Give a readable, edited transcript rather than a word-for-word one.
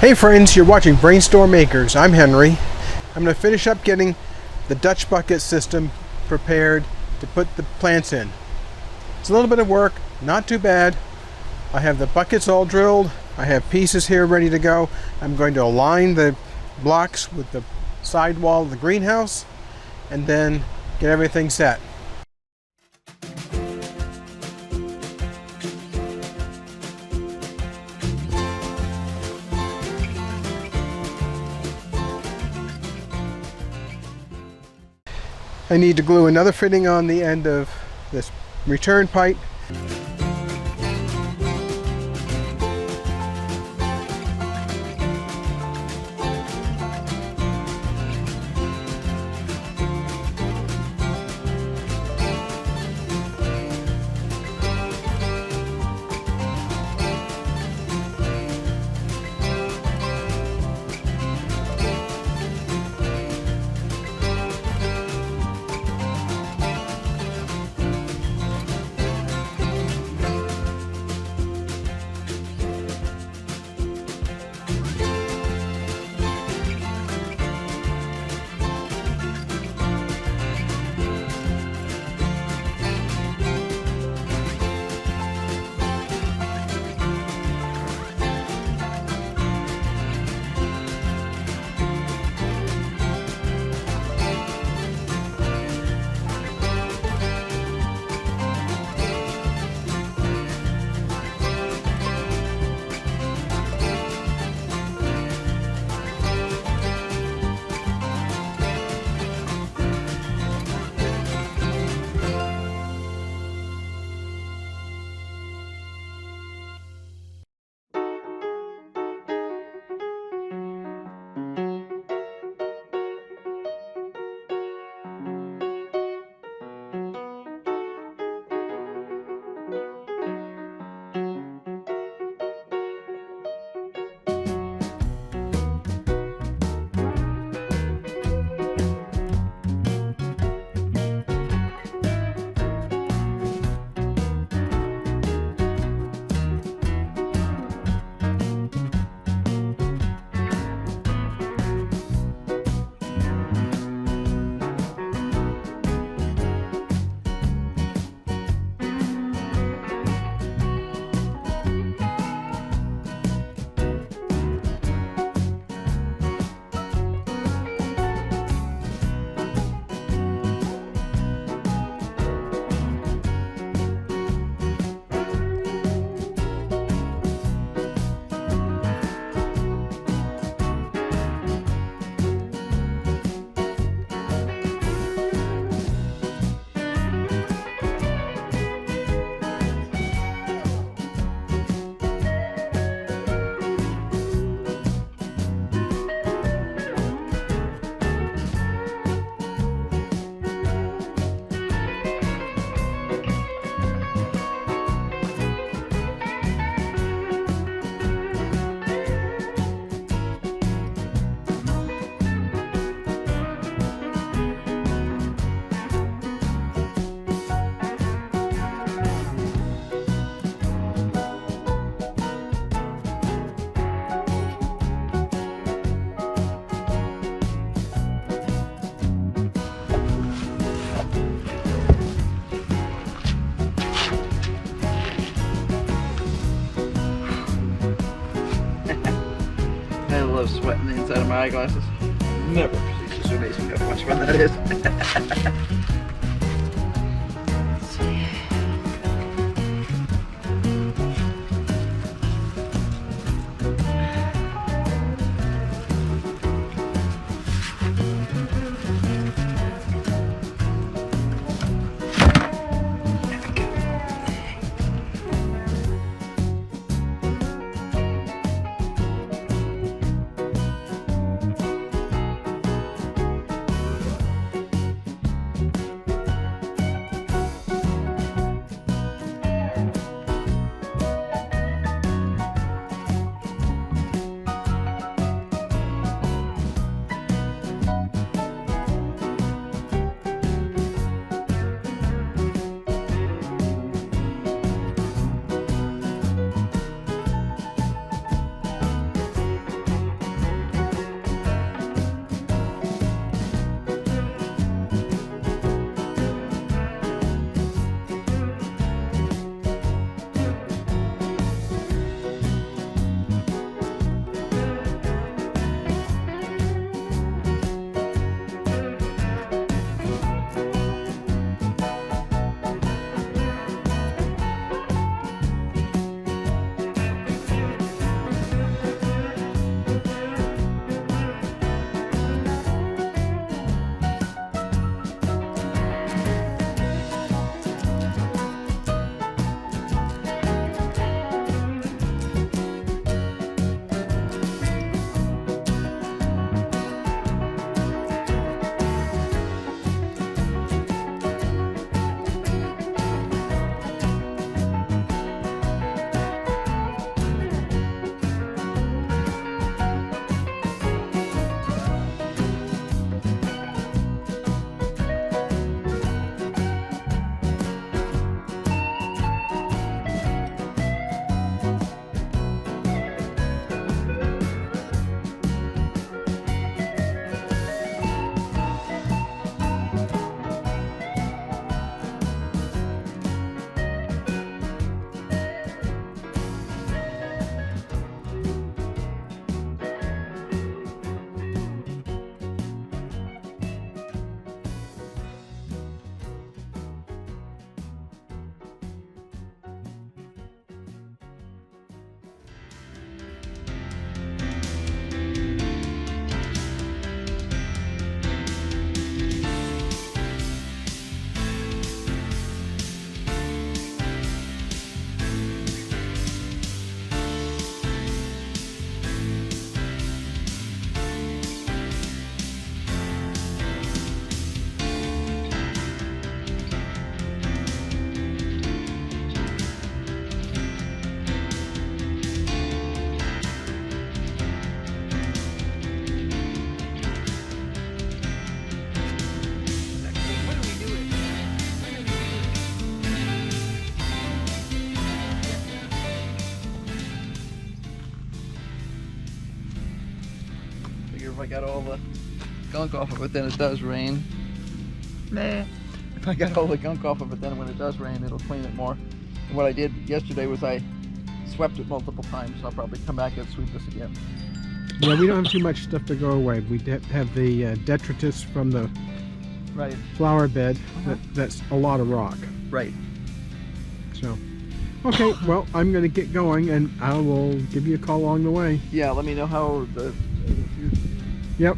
Hey friends, you're watching BrainStormAcres. I'm Henry. I'm going to finish up getting the Dutch bucket system prepared to put the plants in. It's a little bit of work, not too bad. I have the buckets all drilled. I have pieces here ready to go. I'm going to align the blocks with the side wall of the greenhouse and then get everything set. I need to glue another fitting on the end of this return pipe. I love sweating the inside of my eyeglasses. Never. It's just amazing how much fun that is. figure if I got all the gunk off of it, then it does rain. Nah. If I got all the gunk off of it, then when it does rain, it'll clean it more. And what I did yesterday was I swept it multiple times, so I'll probably come back and sweep this again. Yeah, we don't have too much stuff to go away. We have the detritus from the Right. flower bed. That's a lot of rock. Right. So, okay, well, I'm going to get going, and I will give you a call along the way. Yeah, let me know how the Yep.